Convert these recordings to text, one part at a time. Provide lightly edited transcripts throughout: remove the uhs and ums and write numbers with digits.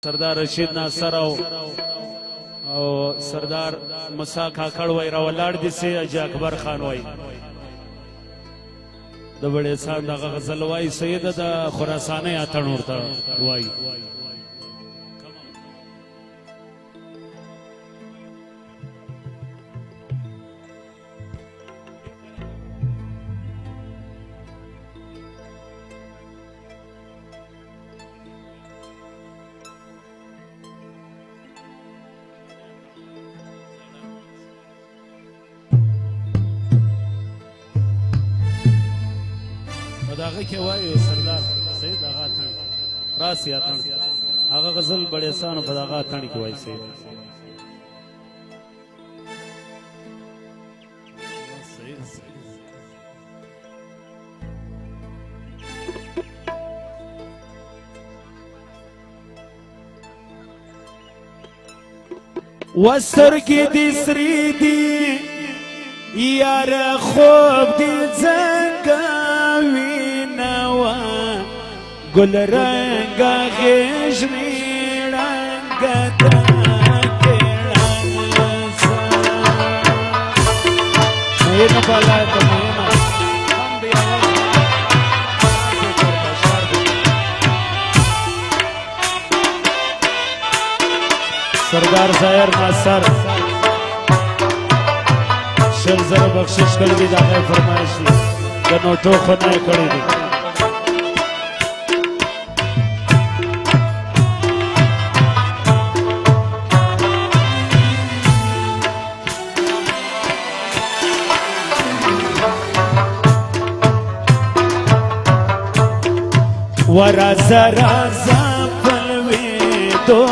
سردار رشید ناصر او سردار مسا کاکړ وای را ولاړ دي سي اجي اکبر خان وای د بڑے سان دغه غزل وای سید د خراساني اتن ورته وای داغه کې وایو سردار سید هغه اتن راسي اتن هغه غزل بڑے سانو په دغه اتن کې وایي سید وسترګې دې سرې دي یار خوب دې څنګه گل رنگ غیشنی رنگ تاکرانسا مینا بالا تو مینا سردار ظاهر ناصر شل زر بخشش کړی دی دغه فرمایش دی د نوټو خدای کړی دی ورازا رازا پلوی دو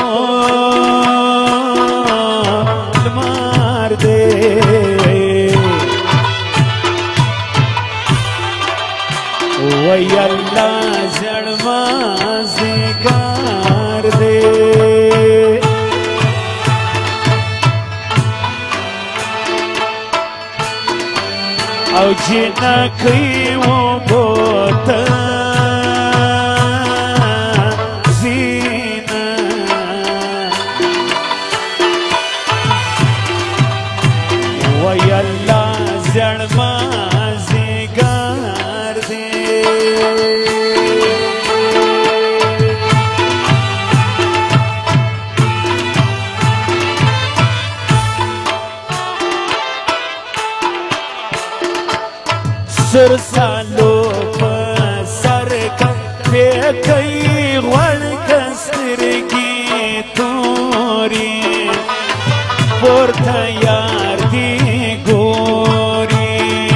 لمار دے وی اللہ زڑما زگار دے او جنا کئی وہ بوتا سر سالو پسر کم پی کئی غوڑ کستر کی توری پورتا یار دی گوری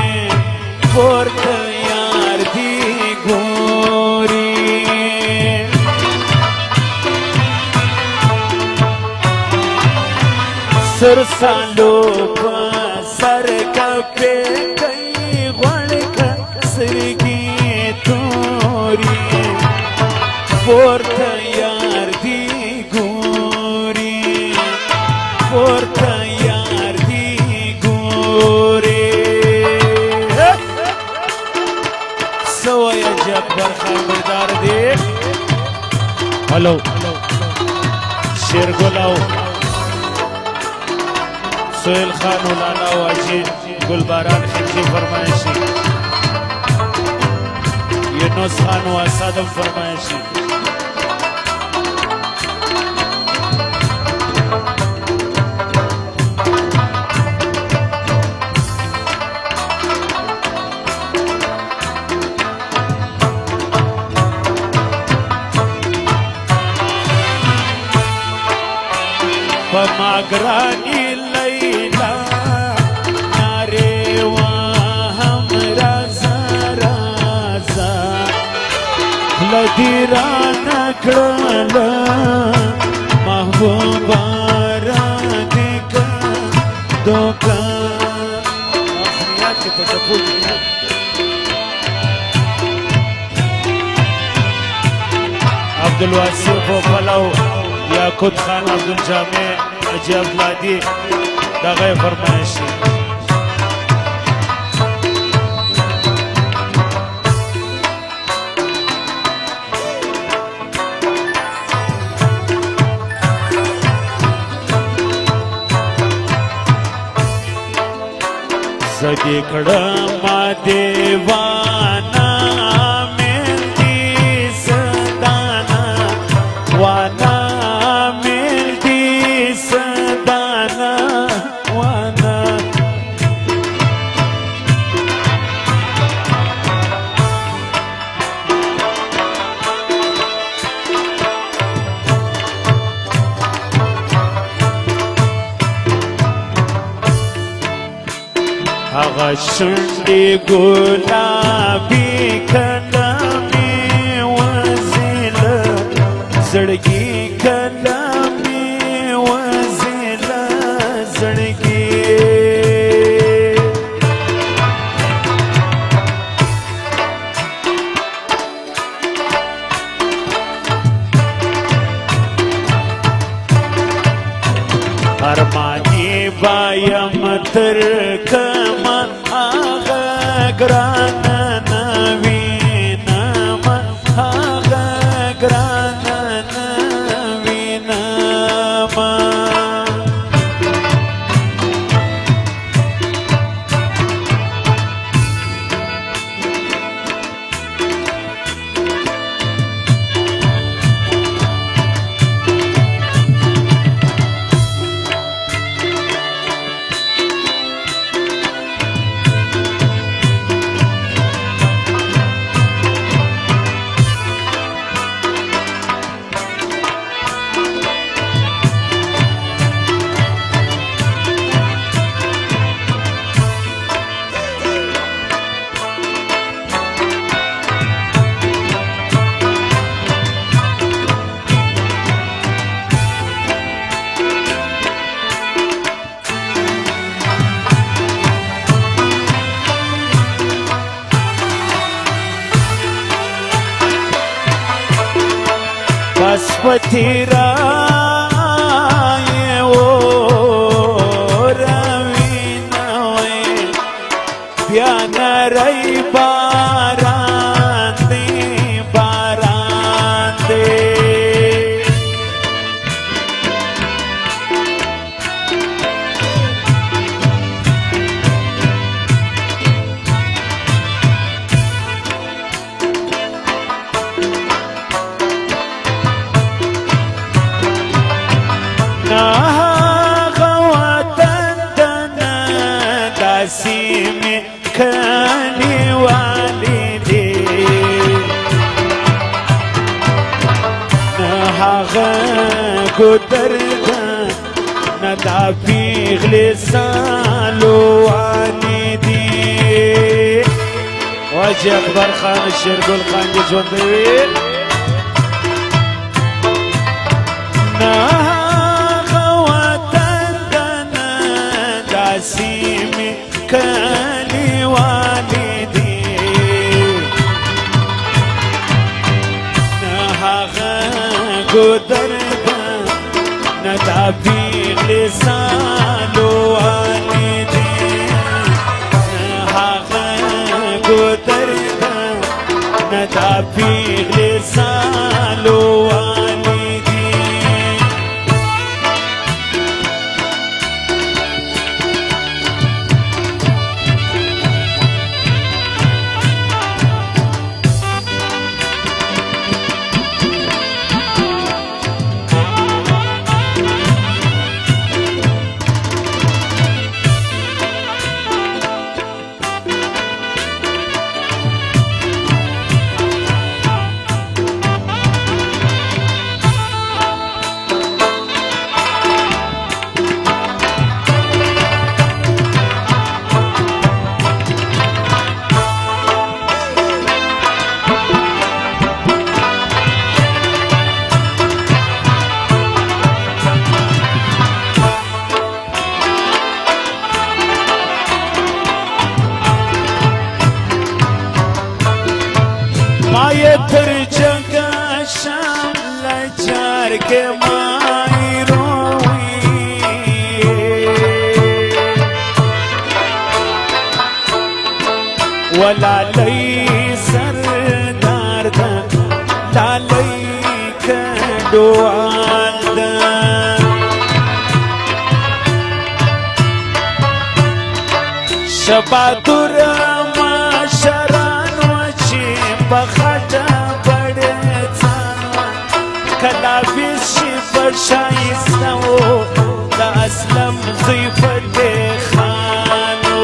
پورتا یار دی گوری سر سالو پسر کم پی سرگی توری پورتا یار دی گوری پورتا یار دی گوری سوی جبر خبردار دی ہلو شیر گلاو سویل خان اولانا واجی گلباران خیچی فرمائشی یونس خان و اسادم فرمایشی پماگرانی لیلا نارے وہم رازا رازا لدیران کړل محبوبا را دیکا دوکا اخریات کی تجبود عبدالواسر فوفلو یاکوت خان عبدالجامع اجی عبدالعدی دغه فرمایشی زدی کړم دیوانا مل دي صدانا وانا مل دي صدانا وانا هغه شونډې ګلابي کله مې وزله زړګي کله مې وزله زړګي ارماني بایم تر کما آغا گرانا نوینم آغا گرانا نوینم بس پتیرای و روینوی بیا نری باران دی باران دی سیمی کلی والی دی نه هغه ګودر ده نه دا پیغلې سالو والی دی واجه اکبر خان شیرګل خان دې ژوندی وي نه هغه وطن ده نه دا سیمې کلی والی دی نه هغه ګودر ده نه دا پیغلې سالو والی دی نه هغه ګودر ده نه دا پیغلې سالو والی دی مایه تر جگه شم لچار که مای روی ولالی سردار ده لالی کدوال ده شبا باتور مشرانو چې په خټه بړې ځانو کلا بیشي په شایسته و د اسلم زوی فتح خانو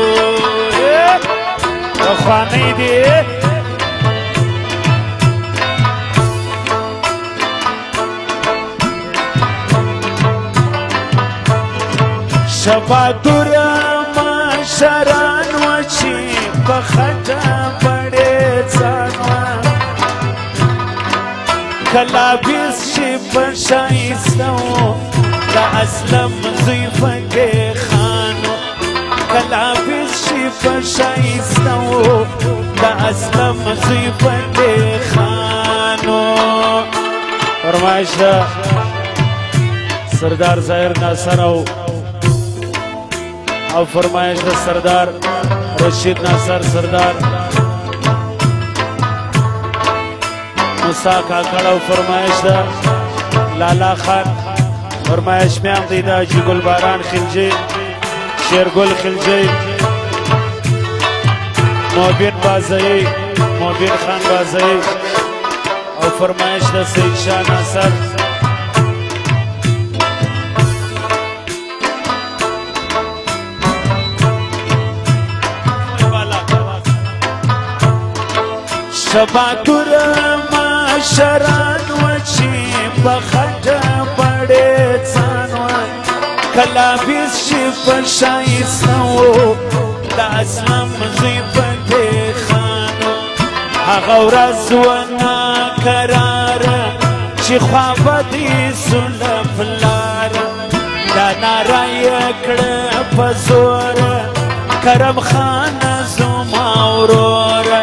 خوانۍ دي شباتور مشران و چې په خټه بړې ځانو کلا بیشي په شایسته و د اسلم زوی فتح خانو کلا بیشي په شایسته و د اسلم زوی فتح خانو فرمایش ده سردار ظاهر ناصر او فرمایش ده سردار رشید ناصر سردار موسی کاکړ او فرمایش ده لالا خان فرمایش میں هم دیده حاجی گلباران خلجی شیرگل خلجی موبین بازئی موبین خان بازئی او فرمایش ده سید شاه ناصر شباتور مشران و چې په خټه بړې ځانو کلا بیشي په شایسته و د اسلم زوی فتح خانو هغه ورځ وناکراره چې خوابه دې سوله پلاره دا ناره یې کړه په زوره کرم خانه زما وروره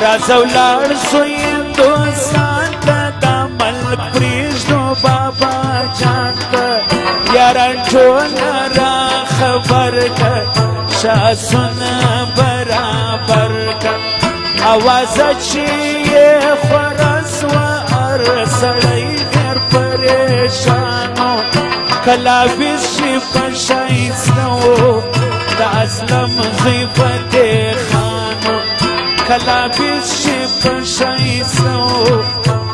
راځه ولاړ سو هندوستان ته دا ملک پرېږدو بابا جان ته یاران ټوله را خبر که شاسونه برابر که اوازه چې یې خوره سوه هر سړی ډېر پریشانو کلا بیشي په شایسته و د اسلم زوی فتح خانو کلا بیشي په شایسته و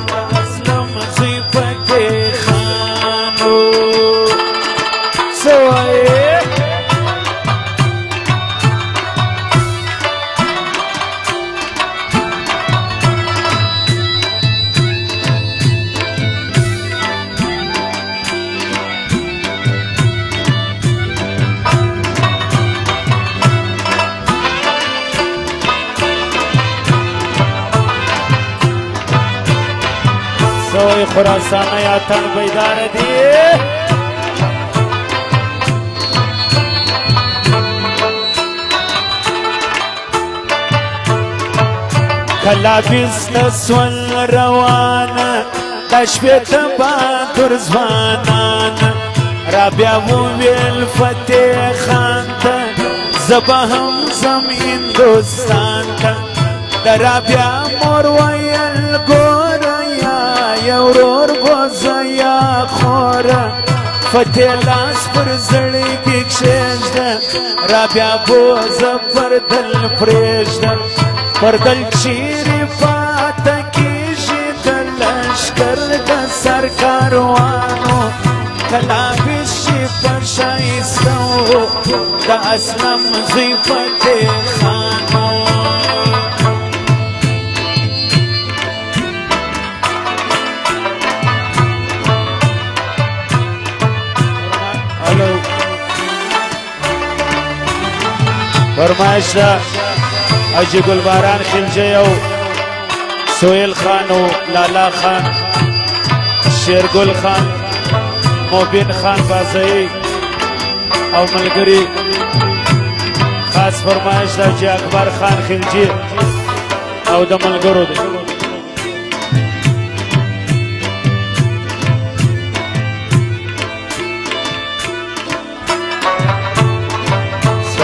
د اسلم زوی فتح خانو څه وایې سوی خراسان یاتن بیدار دی کلا بیست سول روان د شپې بادر ځوانان رابیا وویل فتح خان ته زه به هم ځم هندوستان ته د رابیا مور ویل ګوره یا ورور بوزه یا خوره فتح لاس پر زړګي کښېږده رابیا بوزه پر دل پرېږده پر دل چیرې پاته کېږي د لښکر د سر کاروانو کلا بیشي په شایسته و د اسلم زوی فتح خانو فرمایش ده حاجی گلباران خلجی او سویل خان و لالا خان شیرگل خان موبین خان بازئی او ملګری خاص فرمایش ده حاجی اکبر خان خلجی او د ملګرو ده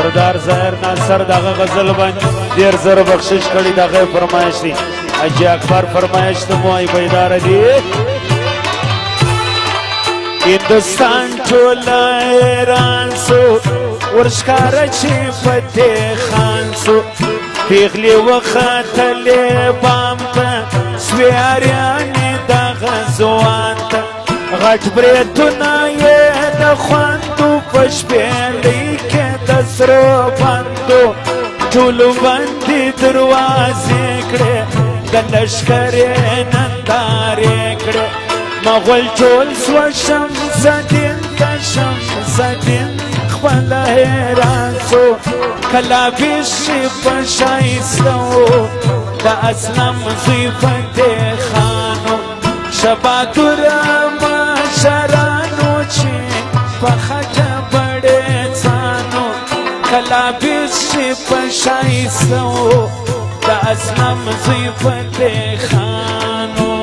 سردار ظاهر ناصر دغه غزل باندې ډیر زر بخشش کړي دغه فرمایش دي حاجی اکبر فرمایش ته موای بیدار دي هندوستان ټول حیران سو ورښکاره چې فتح خان سو پیغلې وختلې بام ته سوې اریانې دغه ځوان ته غټ بریتونه یې د خوندو په شپېلۍ کې د سرو بندو ټولو بندې دروازې کړې د لښکر یې نندارې کړې مغول ټول سوه شمس دین ته شمس دین خپله حیران سو کلابیش په ښایسته و د اسلم زوی فتح خانو شباتوره مشرانو چې په خټه بړې څانو کلابیش په ښایسته و د اسلم زوی فتح خانو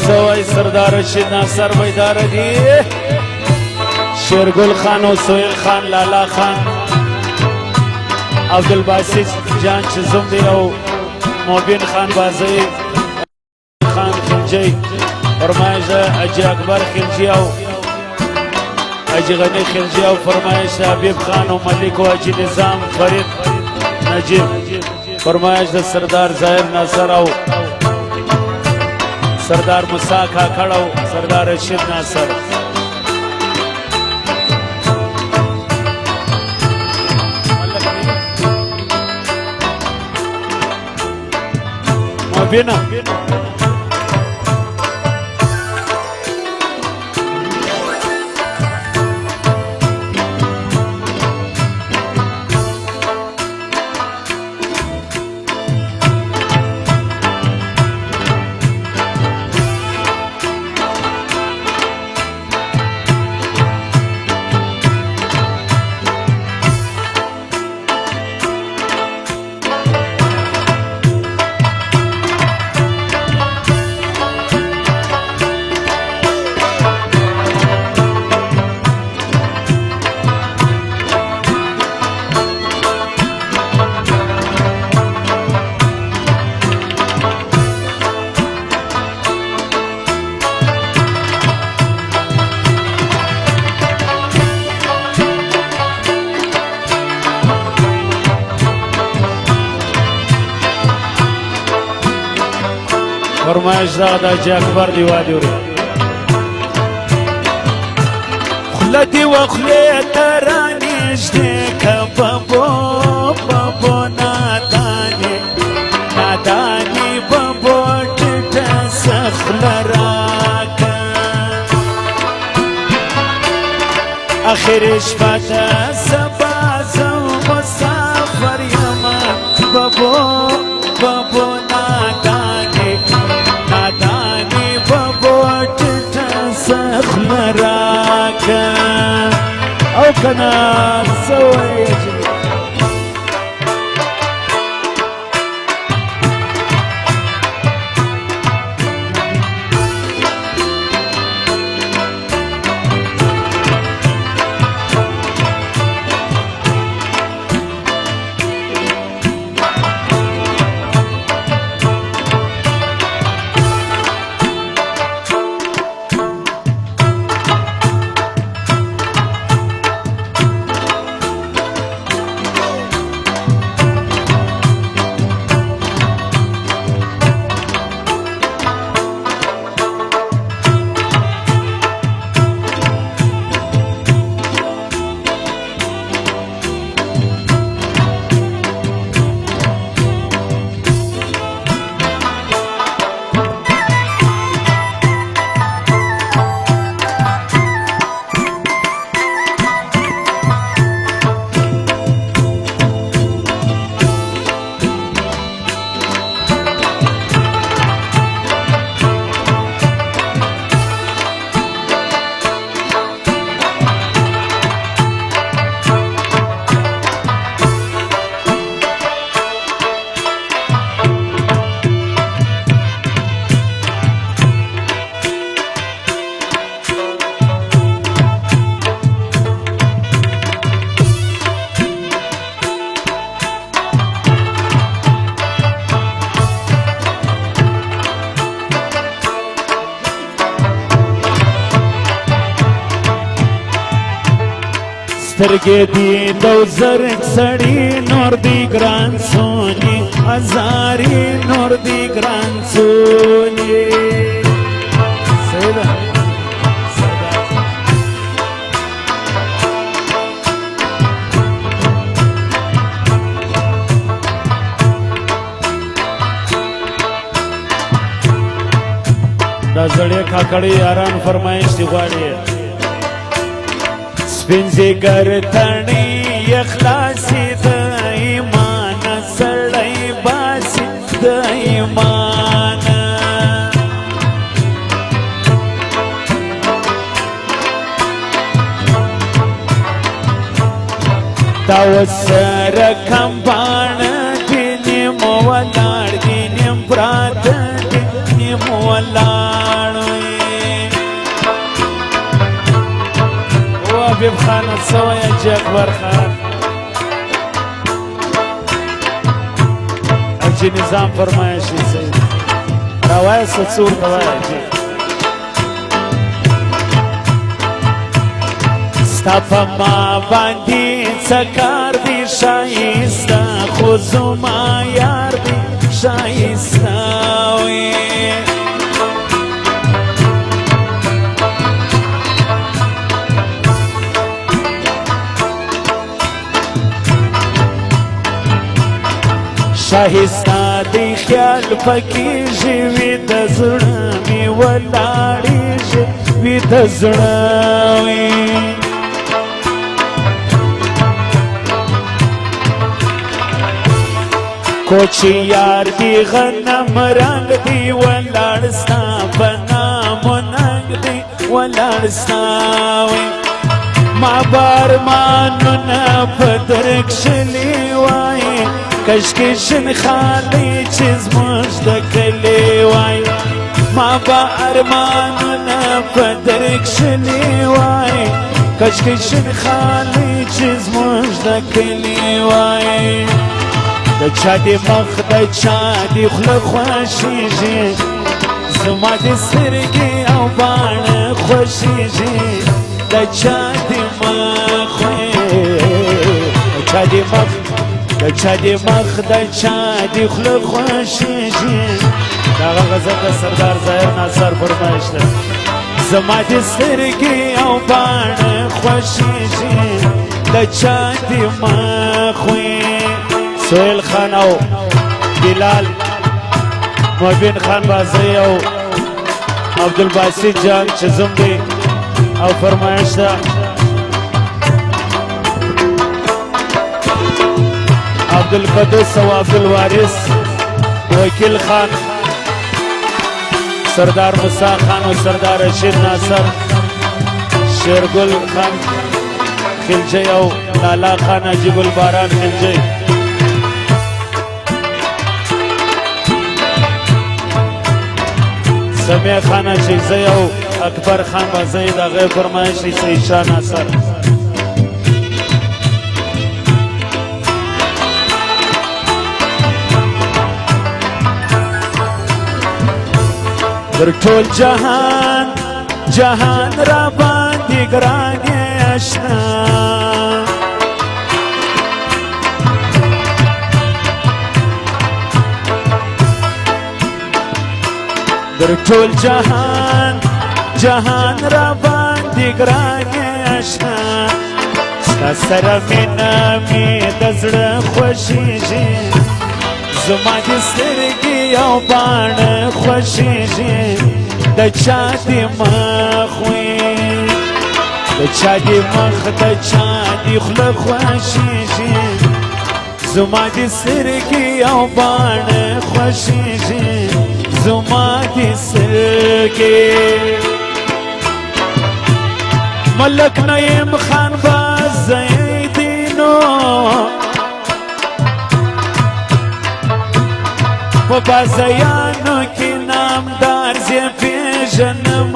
سوی سردار رشید ناصر بیدار دی شیرگل خان و سویل خان لالا خان عبدالباسط جان چزم دی او موبین خان بازی خان خلجی فرمایش اجی اکبر خلجی او اجی غنی خلجی او فرمایش حبیب خان و ملک و اجی نظام فرید نجیب فرمایش سردار ظاهر ناصر او سردار موسیٰ کاکڑ او سردار رشید ناصر مبینہ فرمایش دا چې اکبر دی وادي وري خلدي وخلې ترانيشته کبابو بابو ناداني ناداني بابو ټټ سخلراک اخر شپه سبا زو مسافر یما بابو بابو ناداني ناداني بابو ټټ سخلراک او کنا سوي سترګې دي د زرک سړي نور دی ګران سوني هزارې نور دی ګران سوني سیده دا زړې کاکړې یاران فرمایش دی غواړي سپین ځیګر تڼۍ اخلاصي د ایمان سړی باسي د ایمان دا وسره کمباڼه دي نیم ولاړ دي نیم پراته دي نیم ولاړ حبیب خان سویا جی اکبر خان اجی نظام فرمایشی سید روای ستصور روای جی ستا پا ما باندی سکار دی شایستا خوزو ما یار دی شایستاوی شایستا دی خیال پکیږي وي د زړه مې ولاړېږي وي د زړه وي کوچی یار دی غنم رنگ دی ولاړ ستا په نامو ننګ دی ولاړ ستا وي ما بارمانونه په درکښلي وایي کشکشن خالی چیز مجد کلی وای ما با ارمانونا پا درکشنی وای کشکشن خالی چیز مجد کلی وای دا چا دی مخ دا چا دی خل خوشیجی زما دی سرگی او بان خوشیجی دا چا دی مخ دا چا دی مخ د چا دی مخ د چا دی خوله خوښیږي دا هغه غزل د سردار ظاهر ناصر فرمایش ده زما دې سترګې او باڼه خوښیږي د چا دی مخ وي سهیل خان او بلال مبین خان بازی او عبدالباسط جان چې زم دی او فرمایش ده عبدالقدس و عبدالوارث وکیل خان سردار موسی خان و سردار رشید ناصر شیرگل خان خلجی او لالا خان عجیب الباران خلجی سمیع خان عشیزی او اکبر خان بازی دا غیر فرمایشی سیشا ناصر در ټول جهان جهان را باندې ګران آشنا در ټول جهان جهان را باندې ګران آشنا ستا سره مینه مې د زړه خوښیږي زما دې سترګې او باڼه خوښیږي د چا دې مخ وي د چا دې مخ د چا دې خوله خوښیږي زما دې سترګې او باڼه خوښیږي زما دې سترګې ملک نعیم خان بازیدینو په بازیانو کې نامدار زه پیژنم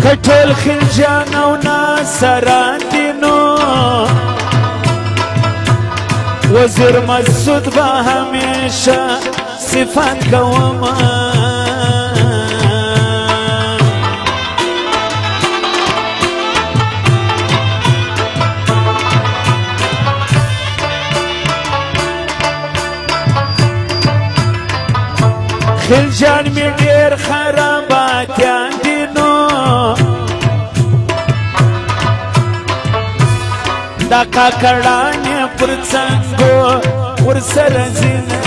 که ټول خلجیان او ناصران دي نو وزیر مسعود با همیشه صفت کوم خلجان می ډیر خراباتیان دي نو دا کاکړان پر څنګو ورسره ځینه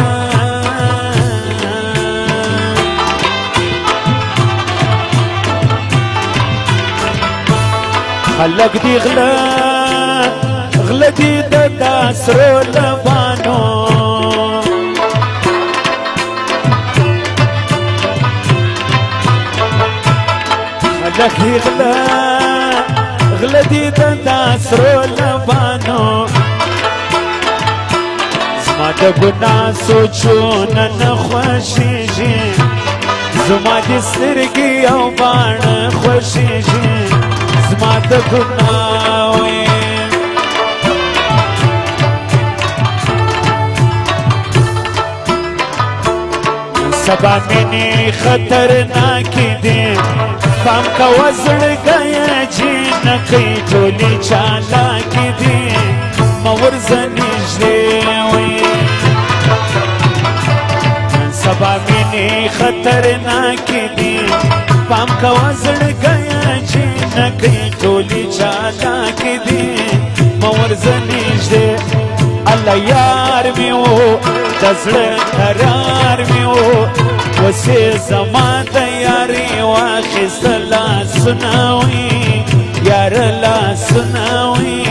خلک دی غله دي د داسرو لبانو لکه غله دي د داسرو لبانو زما د ګناه سوچونه نه خوښېږي زما د سترګې او باڼه خوښېږي زما د ګناه وي سبا مینې خطرناکې دي پام کوه زړګیه جینکۍ ټولې چالاکې دي مه ورځه نږدې وي نن سبا مینې خطرناکې دي پام کوه زړګیه جینکۍ ټولې چالاکې دي مه ورځه نږدې الله یار مې و د زړه قرار مې و وسې زما د یارې واخیسته لاسونه وي یاره لاسونه وي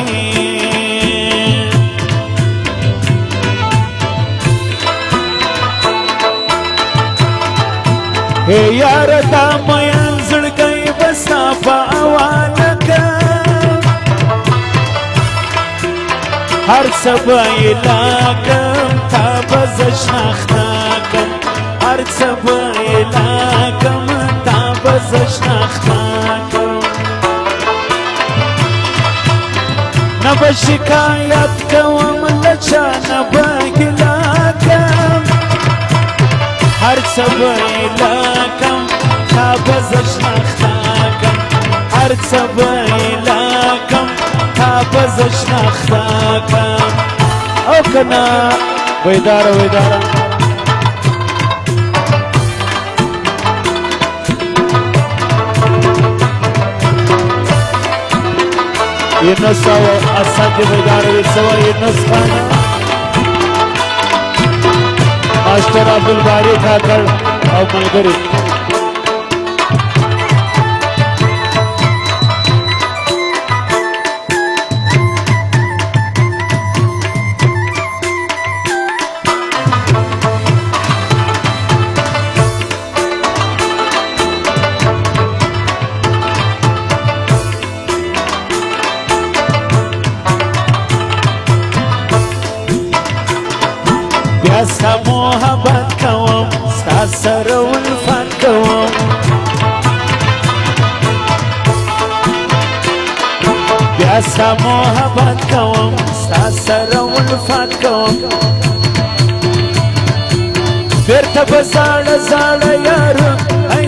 هی یاره دا مین زړګی به ستا په حواله کړم هر څه به یې لاکم تا به زه شناخته کړم هر څه به یې لاکم تا به زه شناخته کړم نه به شکایت کوم له چا نه به ګیله کړم هر څه به یې لاکم تا به زه شناخته کړم هر څه به یې لاکم تا به زه شناخته کړم او که نه ویداره ویداره یونس او اسد بیدار وی سوا یونس خان ماسٹر عبدالباری ٹھاکر او ملګری ستا محبت کوم ستا سره الفت کوم بیا ستا محبت کوم ستا سره الفت کوم بیرته به زاړه زاړه یاره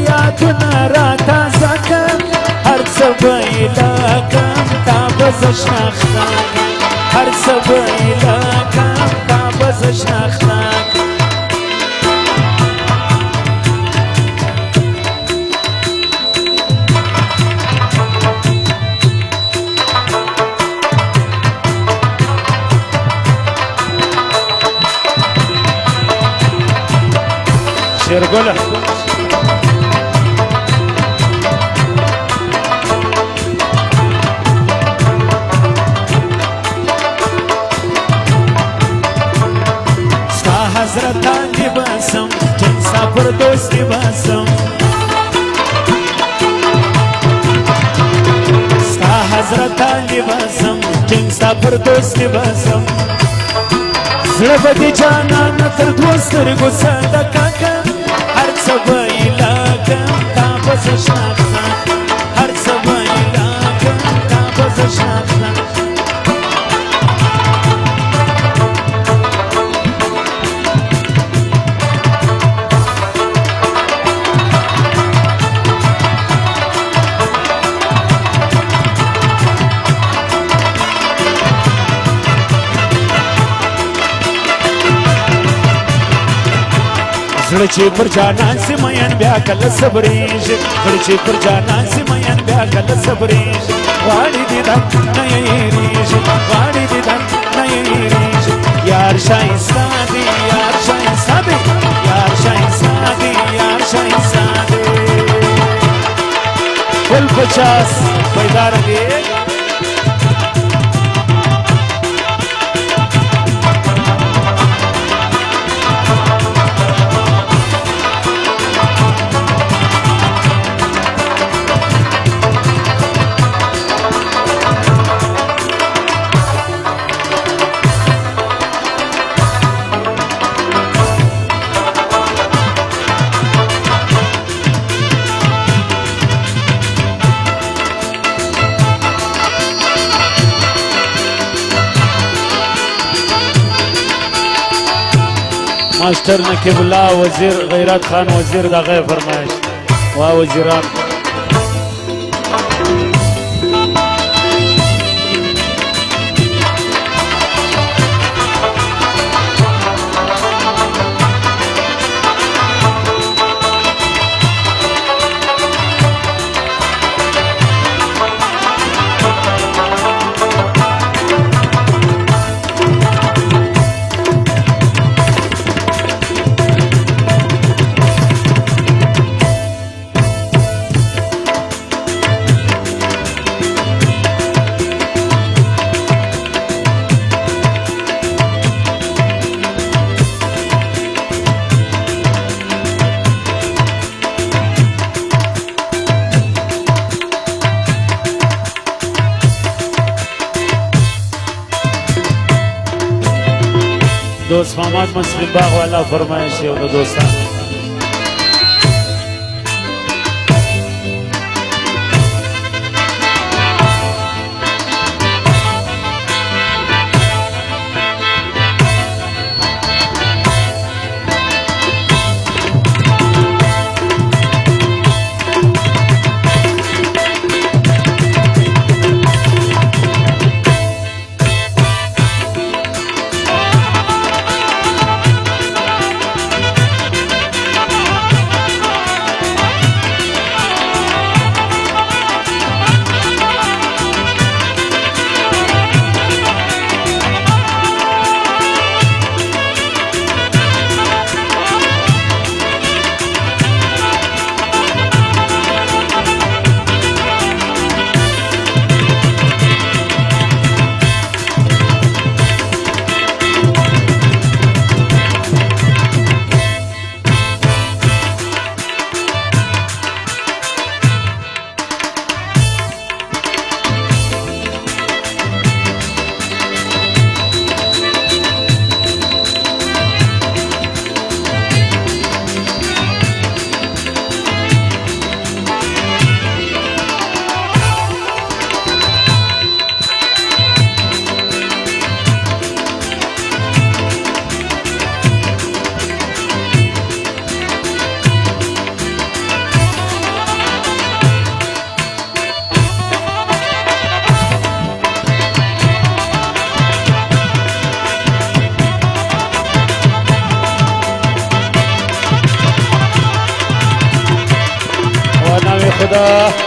یادونه راتازه کړم هر څه به یې لاکم تا به زه شناخته هر څه به یې لاکم تا به زه شناخته شیرګله ستا حضرتان دی باسم جن ستا پر دوست دی باسم ستا حضرتان دی باسم جن ستا پر دوست دی باسم زړه به دې جانانه تر دوو سترګو صدقه کړم هر څه به یې لاکم تا به زه شناخته هر څه به یې لاکم تا به زه شناخته زړه پر جانان سي مين بیا کله صبرېږي زړه پر جانان سي مين بیا کله صبرېږي غواړي دې دن نه یېرېږي غواړي دې دن نه یېرېږي یار شایسته دی یار شایسته دی یار شایسته دی یار شایسته دی ګل 50 پیدا رګې ماسٹر نقیب اللہ وزیر غیرت خان وزیر دا غیر فرمائش واہ وزیران دوست محمد مسلم باغ والا فرمائش ہے وہ دوستان خدا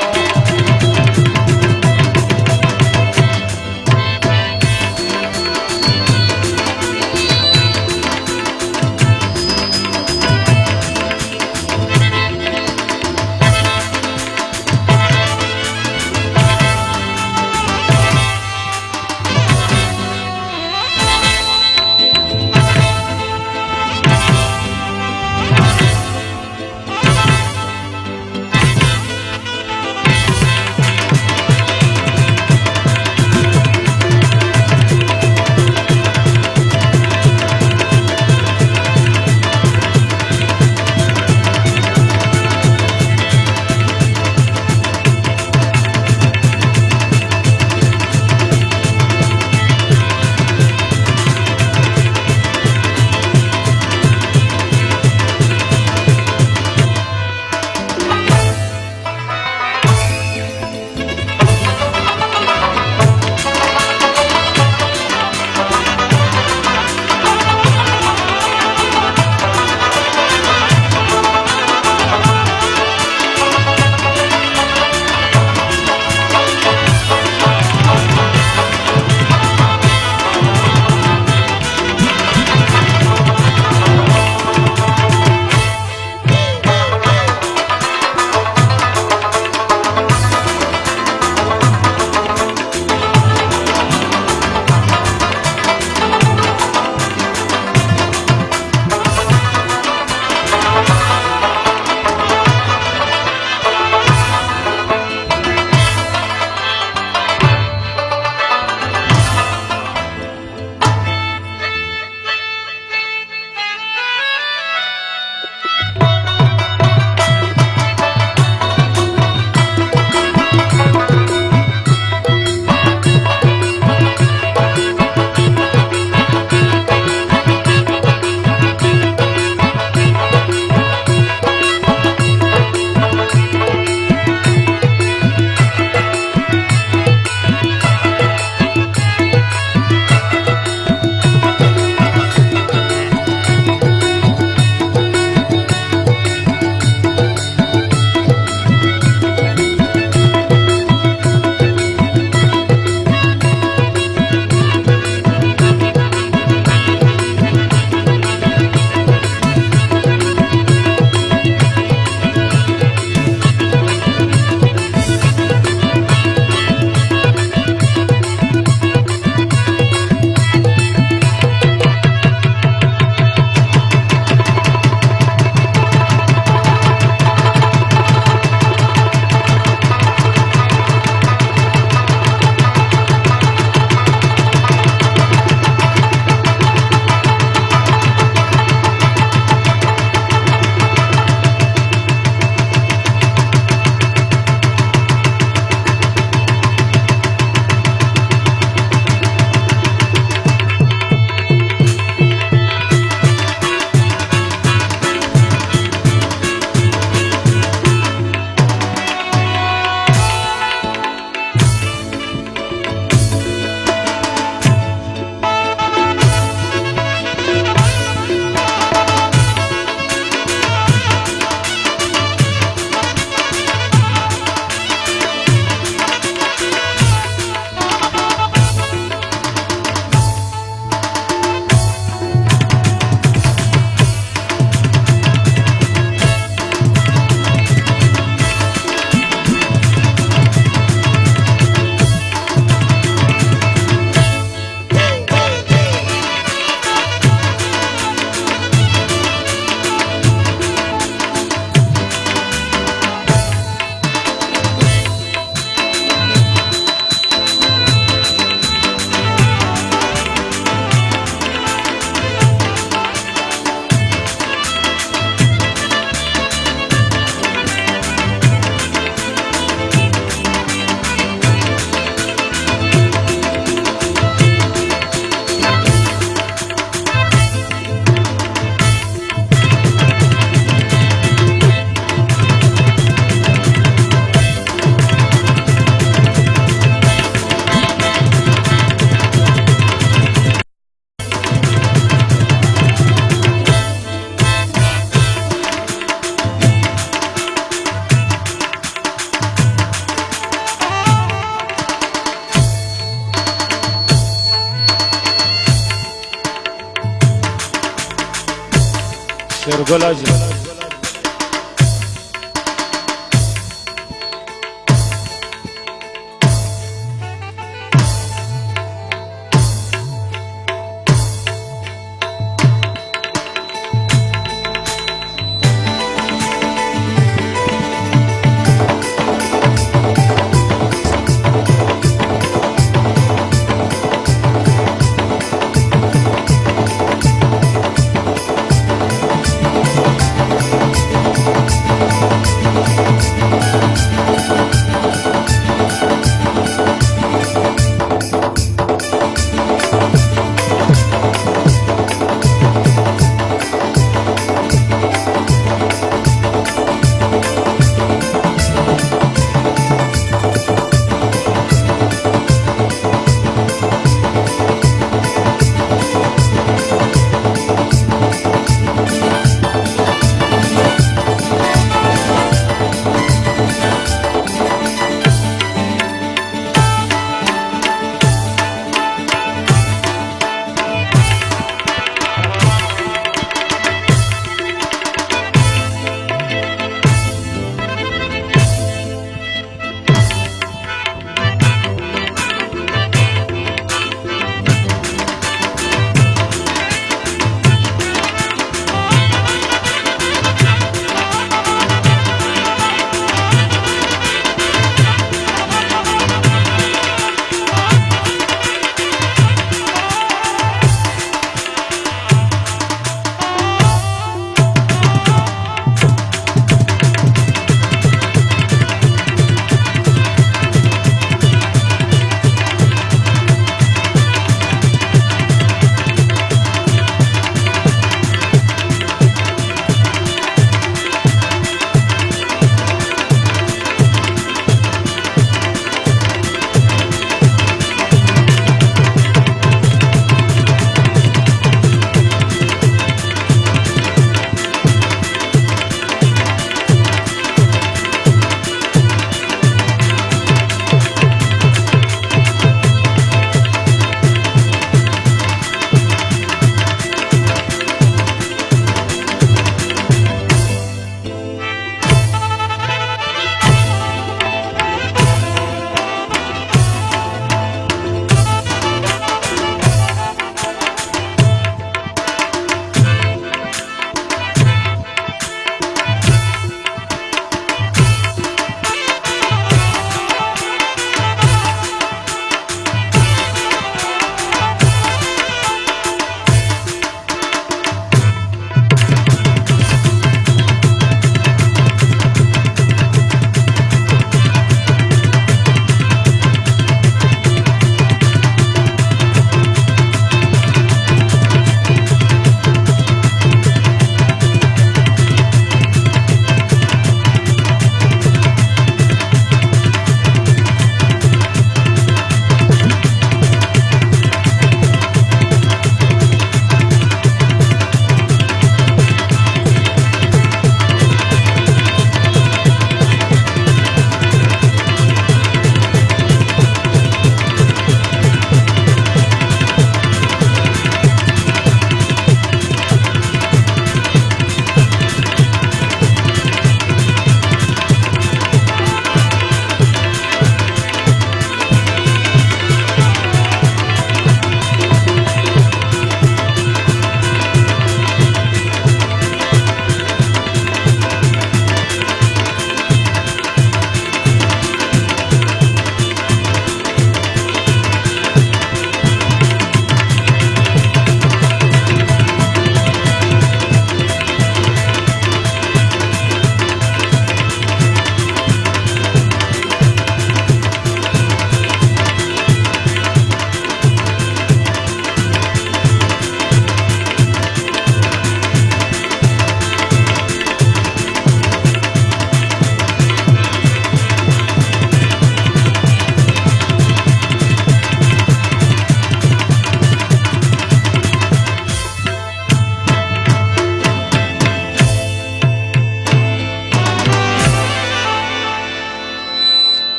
शेरगुल हाजी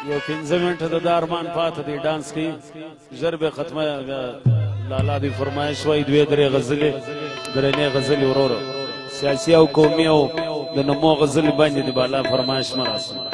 یو 15 منټه د ارمان پاتې دی ډانس کې ژر به ختمه لالا دی فرمایش وای دوی درې غزلې درنې غزلې ورور سیاسي او قومي او د نمو غزلې باندې دی بالا فرمایش مراسم